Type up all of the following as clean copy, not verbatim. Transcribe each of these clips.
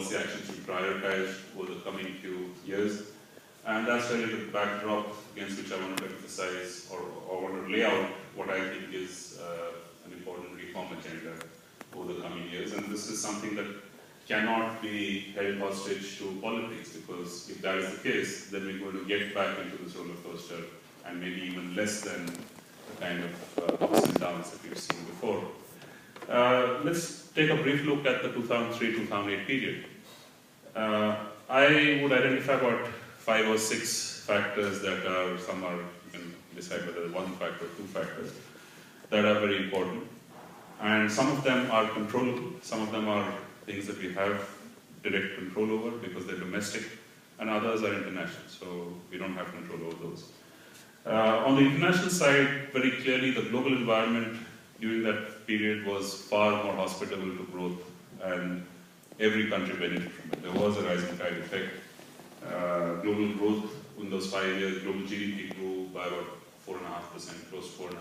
policy actions we prioritize over the coming few years. And that's really the backdrop against which I want to emphasize or want to lay out what I think is an important reform agenda over the coming years. And this is something that cannot be held hostage to politics, because if that is the case, then we're going to get back into this roller coaster and maybe even less than the kind of ups and downs that we've seen before. Let's take a brief look at the 2003-2008 period. I would identify about 5 or 6 factors that are, some are, you can decide whether one factor or 2 factors, that are very important. And some of them are controllable, some of them are things that we have direct control over because they're domestic, and others are international, so we don't have control over those. On the international side, very clearly the global environment during that period was far more hospitable to growth, and every country benefited from it. There was a rising tide effect. Global growth in those 5 years, global GDP grew by about 4.5%, close to 4.5%.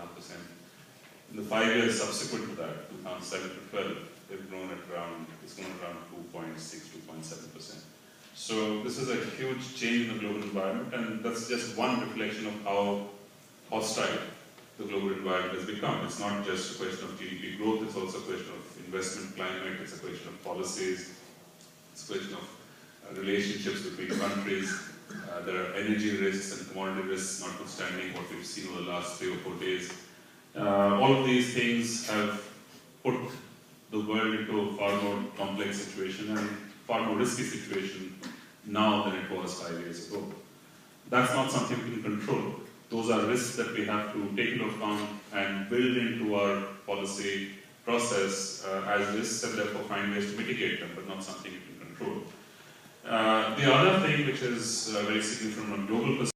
In the 5 years subsequent to that, 2007 to 12, it's grown around 2.6, 2.7%. So this is a huge change in the global environment, and that's just one reflection of how hostile the global environment has become. It's not just a question of GDP growth, it's also a question of investment climate, it's a question of policies, it's a question of relationships between countries. There are energy risks and commodity risks, notwithstanding what we've seen over the last 3 or 4 days. All of these things have put the world into a far more complex situation and far more risky situation now than it was 5 years ago. That's not something we can control. Those are risks that we have to take into account and build into our policy process as risks, and therefore find ways to mitigate them, but not something we can control. The other thing which is very significant from a global perspective